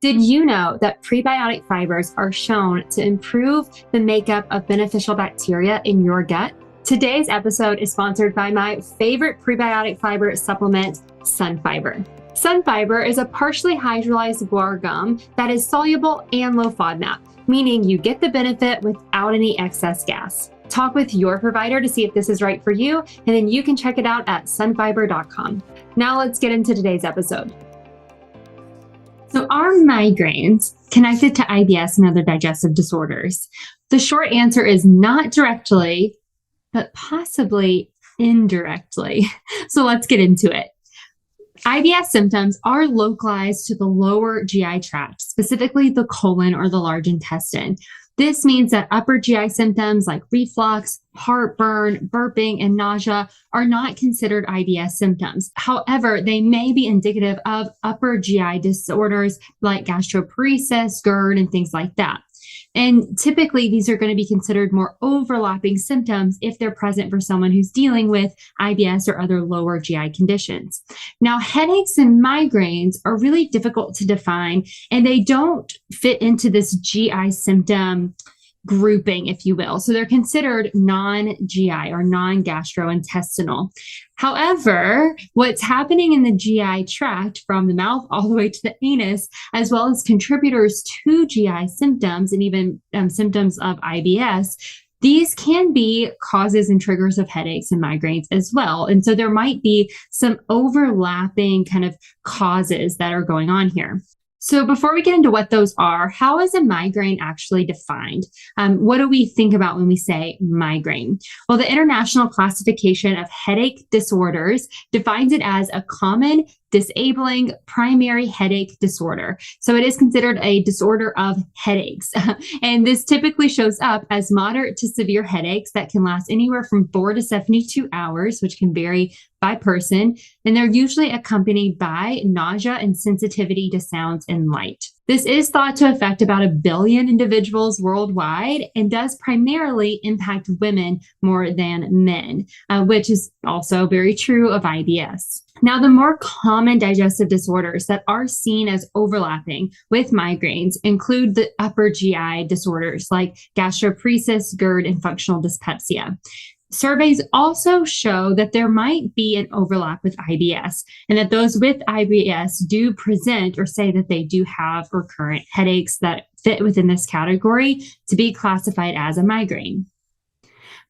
Did you know that prebiotic fibers are shown to improve the makeup of beneficial bacteria in your gut? Today's episode is sponsored by my favorite prebiotic fiber supplement, Sunfiber. Sunfiber is a partially hydrolyzed guar gum that is soluble and low FODMAP, meaning you get the benefit without any excess gas. Talk with your provider to see if this is right for you, and then you can check it out at sunfiber.com. Now let's get into today's episode. So are migraines connected to IBS and other digestive disorders? The short answer is not directly, but possibly indirectly. So let's get into it. IBS symptoms are localized to the lower GI tract, specifically the colon or the large intestine. This means that upper GI symptoms like reflux, heartburn, burping, and nausea are not considered IBS symptoms. However, they may be indicative of upper GI disorders like gastroparesis, GERD, and things like that. And typically, these are going to be considered more overlapping symptoms if they're present for someone who's dealing with IBS or other lower GI conditions. Now, headaches and migraines are really difficult to define, and they don't fit into this GI symptom grouping, if you will. So they're considered non-GI or non-gastrointestinal. However, what's happening in the GI tract from the mouth all the way to the anus, as well as contributors to GI symptoms and even symptoms of IBS, these can be causes and triggers of headaches and migraines as well. And so there might be some overlapping kind of causes that are going on here. So before we get into what those are, how is a migraine actually defined? What do we think about when we say migraine? Well, the International Classification of Headache Disorders defines it as a common, disabling primary headache disorder. So it is considered a disorder of headaches. And this typically shows up as moderate to severe headaches that can last anywhere from 4 to 72 hours, which can vary by person. And they're usually accompanied by nausea and sensitivity to sounds and light. This is thought to affect about 1 billion individuals worldwide and does primarily impact women more than men, which is also very true of IBS. Now, the more common digestive disorders that are seen as overlapping with migraines include the upper GI disorders like gastroparesis, GERD, and functional dyspepsia. Surveys also show that there might be an overlap with IBS and that those with IBS do present or say that they do have recurrent headaches that fit within this category to be classified as a migraine.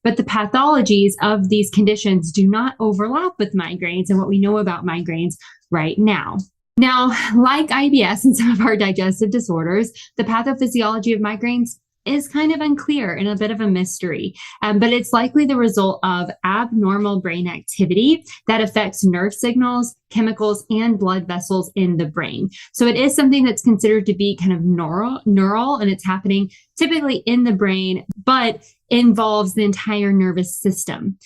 But the pathologies of these conditions do not overlap with migraines and what we know about migraines right now. Now, like IBS and some of our digestive disorders, the pathophysiology of migraines is kind of unclear and a bit of a mystery, but it's likely the result of abnormal brain activity that affects nerve signals, chemicals, and blood vessels in the brain. So it is something that's considered to be kind of neural, and it's happening typically in the brain, but involves the entire nervous system.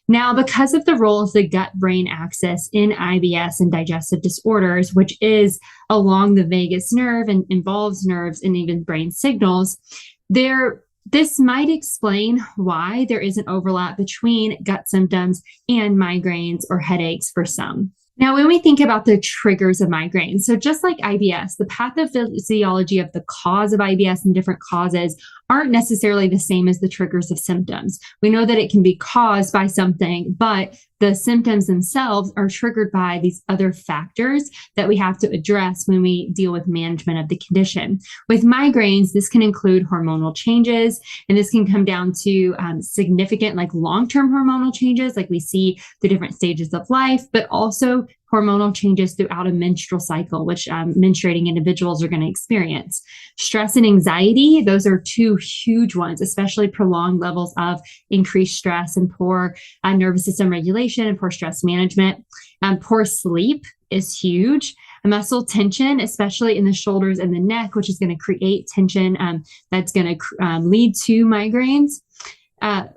Now, because of the role of the gut-brain axis in IBS and digestive disorders, which is along the vagus nerve and involves nerves and even brain signals, this might explain why there is an overlap between gut symptoms and migraines or headaches for some. Now, when we think about the triggers of migraines, so just like IBS, the pathophysiology of the cause of IBS and different causes aren't necessarily the same as the triggers of symptoms. We know that it can be caused by something, but the symptoms themselves are triggered by these other factors that we have to address when we deal with management of the condition. With migraines, this can include hormonal changes, and this can come down to significant, like long-term hormonal changes, like we see through different stages of life, but also hormonal changes throughout a menstrual cycle, which menstruating individuals are going to experience. Stress and anxiety, those are two huge ones, especially prolonged levels of increased stress and poor nervous system regulation and poor stress management. Poor sleep is huge. Muscle tension, especially in the shoulders and the neck, which is going to create tension that's going to lead to migraines.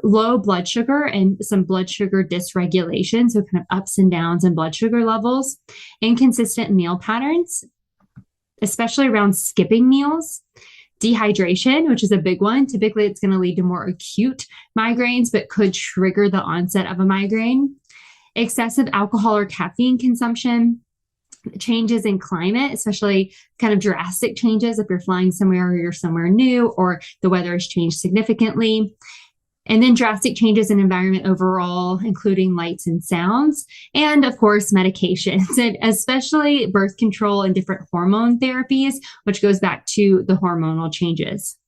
Low blood sugar and some blood sugar dysregulation, so kind of ups and downs in blood sugar levels, inconsistent meal patterns, especially around skipping meals, dehydration, which is a big one. Typically, it's going to lead to more acute migraines, but could trigger the onset of a migraine, excessive alcohol or caffeine consumption, changes in climate, especially kind of drastic changes if you're flying somewhere or you're somewhere new or the weather has changed significantly. And then drastic changes in environment overall, including lights and sounds, and of course, medications, and especially birth control and different hormone therapies, which goes back to the hormonal changes.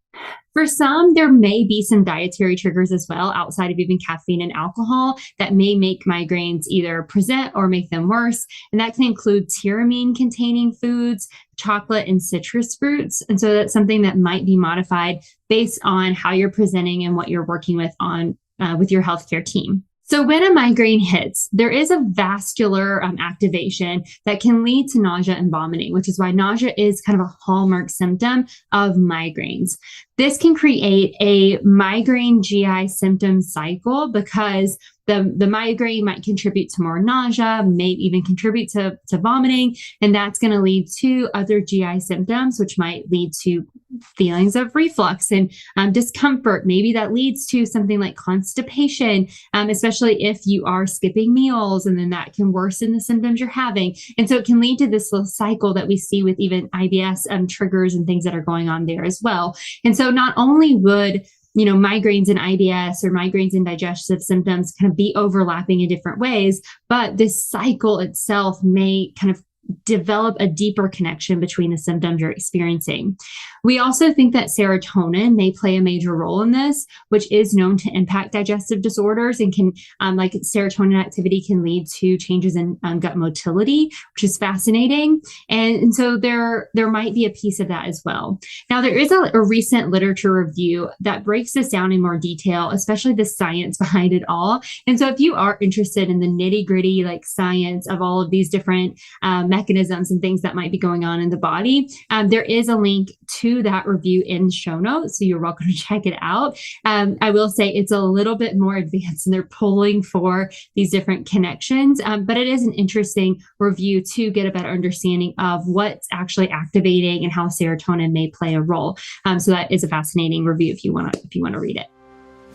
For some, there may be some dietary triggers as well, outside of even caffeine and alcohol, that may make migraines either present or make them worse. And that can include tyramine-containing foods, chocolate, and citrus fruits. And so that's something that might be modified based on how you're presenting and what you're working with on with your healthcare team. So when a migraine hits, there is a vascular activation that can lead to nausea and vomiting, which is why nausea is kind of a hallmark symptom of migraines. This can create a migraine GI symptom cycle because the migraine might contribute to more nausea, may even contribute to vomiting, and that's going to lead to other GI symptoms, which might lead to feelings of reflux and discomfort. Maybe that leads to something like constipation, especially if you are skipping meals, and then that can worsen the symptoms you're having. And so it can lead to this little cycle that we see with even IBS triggers and things that are going on there as well. And so not only would migraines and IBS or migraines and digestive symptoms kind of be overlapping in different ways, but this cycle itself may kind of develop a deeper connection between the symptoms you're experiencing. We also think that serotonin may play a major role in this, which is known to impact digestive disorders and can, like serotonin activity can lead to changes in gut motility, which is fascinating. And so there might be a piece of that as well. Now, there is a recent literature review that breaks this down in more detail, especially the science behind it all. And so if you are interested in the nitty gritty, like science of all of these different mechanisms and things that might be going on in the body, there is a link to that review in the show notes. So you're welcome to check it out. I will say it's a little bit more advanced and they're pulling for these different connections, but it is an interesting review to get a better understanding of what's actually activating and how serotonin may play a role. So that is a fascinating review if you want to read it.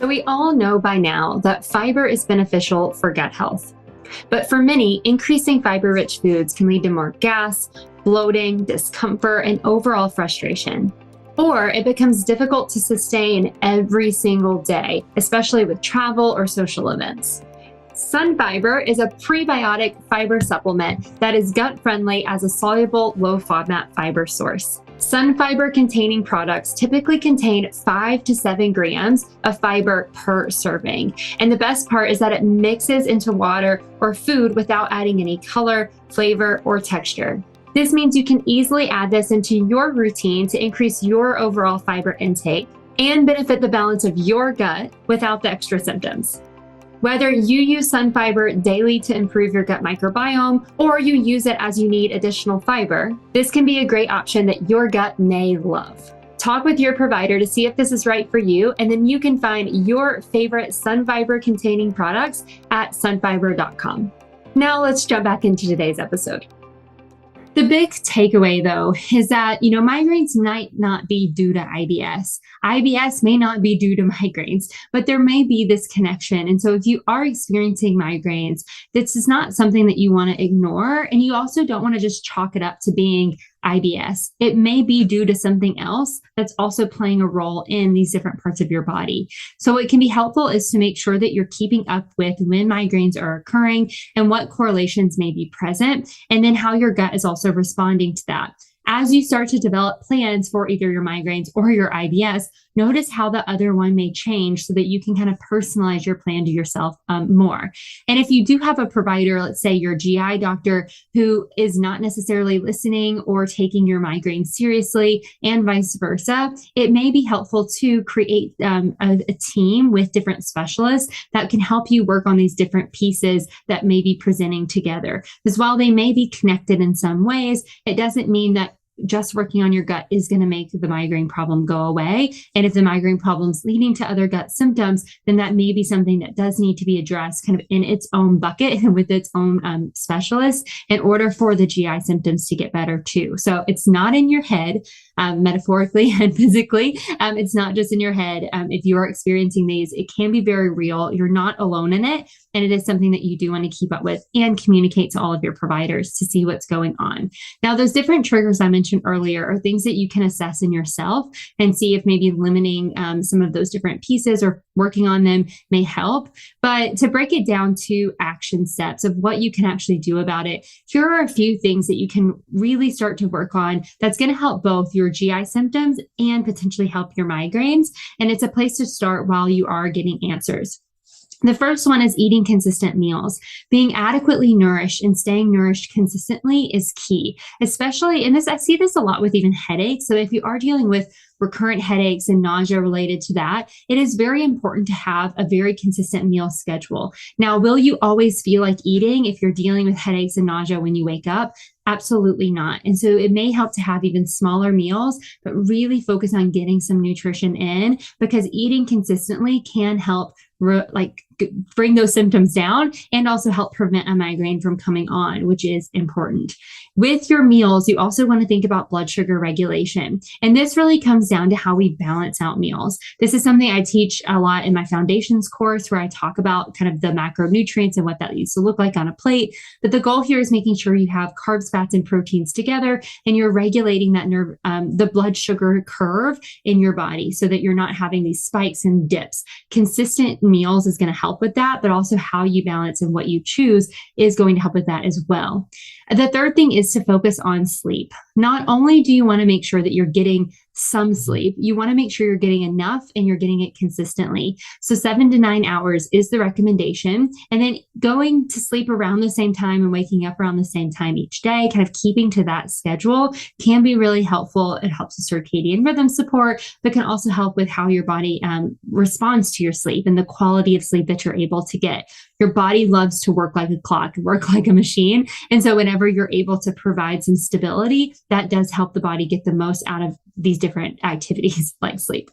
So we all know by now that fiber is beneficial for gut health. But for many, increasing fiber-rich foods can lead to more gas, bloating, discomfort, and overall frustration. Or it becomes difficult to sustain every single day, especially with travel or social events. Sun Fiber is a prebiotic fiber supplement that is gut-friendly as a soluble, low-FODMAP fiber source. Sun Fiber containing products typically contain 5 to 7 grams of fiber per serving. And the best part is that it mixes into water or food without adding any color, flavor, or texture. This means you can easily add this into your routine to increase your overall fiber intake and benefit the balance of your gut without the extra symptoms. Whether you use Sun Fiber daily to improve your gut microbiome or you use it as you need additional fiber, this can be a great option that your gut may love. Talk with your provider to see if this is right for you, and then you can find your favorite Sun Fiber containing products at sunfiber.com. Now let's jump back into today's episode. The big takeaway, though, is that, migraines might not be due to IBS. IBS may not be due to migraines, but there may be this connection. And so if you are experiencing migraines, this is not something that you want to ignore. And you also don't want to just chalk it up to being IBS. It may be due to something else that's also playing a role in these different parts of your body. So what can be helpful is to make sure that you're keeping up with when migraines are occurring and what correlations may be present, and then how your gut is also responding to that. As you start to develop plans for either your migraines or your IBS, notice how the other one may change so that you can kind of personalize your plan to yourself more. And if you do have a provider, let's say your GI doctor, who is not necessarily listening or taking your migraines seriously and vice versa, it may be helpful to create a team with different specialists that can help you work on these different pieces that may be presenting together. Because while they may be connected in some ways, it doesn't mean that just working on your gut is going to make the migraine problem go away. And if the migraine problem's leading to other gut symptoms, then that may be something that does need to be addressed kind of in its own bucket and with its own specialist in order for the GI symptoms to get better too. So it's not in your head, metaphorically and physically. It's not just in your head. If you are experiencing these, it can be very real. You're not alone in it. And it is something that you do want to keep up with and communicate to all of your providers to see what's going on. Now, those different triggers I mentioned earlier are things that you can assess in yourself and see if maybe limiting some of those different pieces or working on them may help. But to break it down to action steps of what you can actually do about it, here are a few things that you can really start to work on that's going to help both your GI symptoms and potentially help your migraines. And it's a place to start while you are getting answers. The first one is eating consistent meals. Being adequately nourished and staying nourished consistently is key, especially, and I see this a lot with even headaches. So if you are dealing with recurrent headaches and nausea related to that, it is very important to have a very consistent meal schedule. Now, will you always feel like eating if you're dealing with headaches and nausea when you wake up? Absolutely not. And so it may help to have even smaller meals, but really focus on getting some nutrition in, because eating consistently can help bring those symptoms down and also help prevent a migraine from coming on, which is important. With your meals, you also want to think about blood sugar regulation. And this really comes down to how we balance out meals. This is something I teach a lot in my foundations course, where I talk about kind of the macronutrients and what that needs to look like on a plate. But the goal here is making sure you have carbs, fats, and proteins together, and you're regulating that the blood sugar curve in your body so that you're not having these spikes and dips. Consistent meals is going to help with that, but also how you balance and what you choose is going to help with that as well. The third thing is to focus on sleep. Not only do you want to make sure that you're getting some sleep, you want to make sure you're getting enough and you're getting it consistently. So 7 to 9 hours is the recommendation. And then going to sleep around the same time and waking up around the same time each day, kind of keeping to that schedule, can be really helpful. It helps with circadian rhythm support, but can also help with how your body responds to your sleep and the quality of sleep that you're able to get. Your body loves to work like a clock, work like a machine. And so whenever you're able to provide some stability, that does help the body get the most out of these different activities like sleep.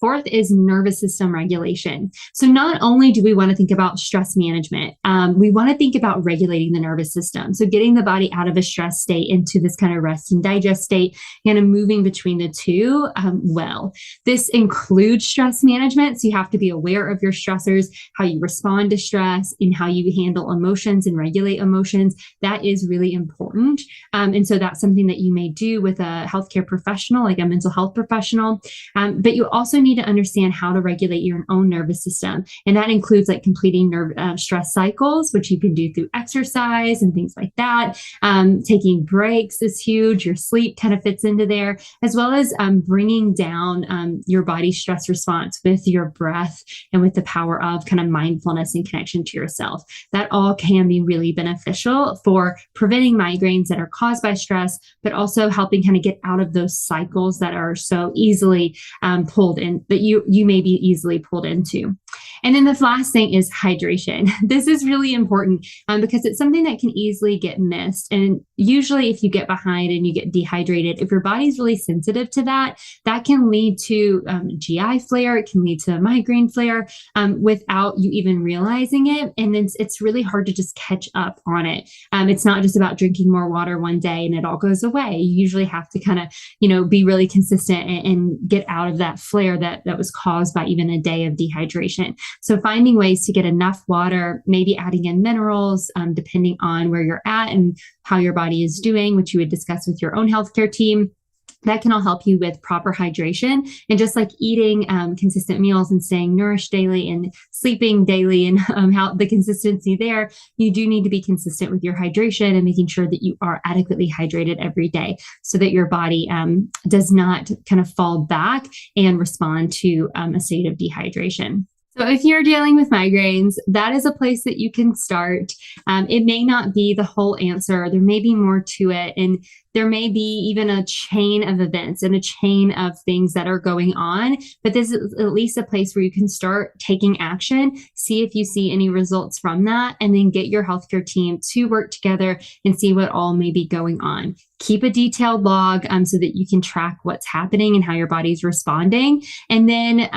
Fourth is nervous system regulation. So not only do we want to think about stress management, we want to think about regulating the nervous system. So getting the body out of a stress state into this kind of rest and digest state, and moving between the two well. This includes stress management. So you have to be aware of your stressors, how you respond to stress, and how you handle emotions and regulate emotions. That is really important. And so that's something that you may do with a healthcare professional, like a mental health professional. But you also need to understand how to regulate your own nervous system. And that includes like completing stress cycles, which you can do through exercise and things like that. Taking breaks is huge. Your sleep kind of fits into there, as well as bringing down your body's stress response with your breath and with the power of kind of mindfulness and connection to yourself. That all can be really beneficial for preventing migraines that are caused by stress, but also helping kind of get out of those cycles that are so easily pulled in, that you may be easily pulled into. And then the last thing is hydration. This is really important because it's something that can easily get missed. And usually if you get behind and you get dehydrated, if your body's really sensitive to that, that can lead to GI flare. It can lead to a migraine flare without you even realizing it. And then it's really hard to just catch up on it. It's not just about drinking more water one day and it all goes away. You usually have to kind of, be really consistent and get out of that flare that was caused by even a day of dehydration. So finding ways to get enough water, maybe adding in minerals, depending on where you're at and how your body is doing, which you would discuss with your own healthcare team. That can all help you with proper hydration, and just like eating consistent meals and staying nourished daily and sleeping daily and how the consistency there, you do need to be consistent with your hydration and making sure that you are adequately hydrated every day so that your body does not kind of fall back and respond to a state of dehydration. So if you're dealing with migraines, that is a place that you can start. It may not be the whole answer. There may be more to it. And there may be even a chain of events and a chain of things that are going on. But this is at least a place where you can start taking action, see if you see any results from that, and then get your healthcare team to work together and see what all may be going on. Keep a detailed log so that you can track what's happening and how your body's responding. And then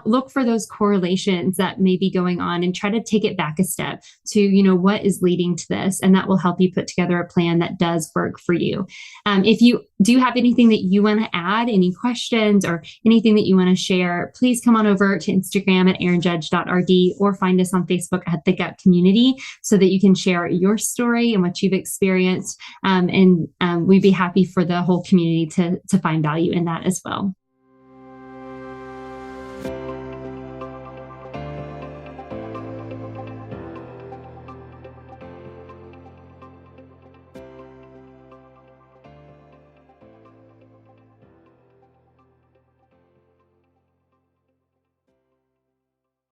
look for those correlations that may be going on and try to take it back a step to, what is leading to this. And that will help you put together a plan that does work for for you. If you do have anything that you want to add, any questions or anything that you want to share, please come on over to Instagram at erinjudge.rd or find us on Facebook at The Gut Community so that you can share your story and what you've experienced. And we'd be happy for the whole community to find value in that as well.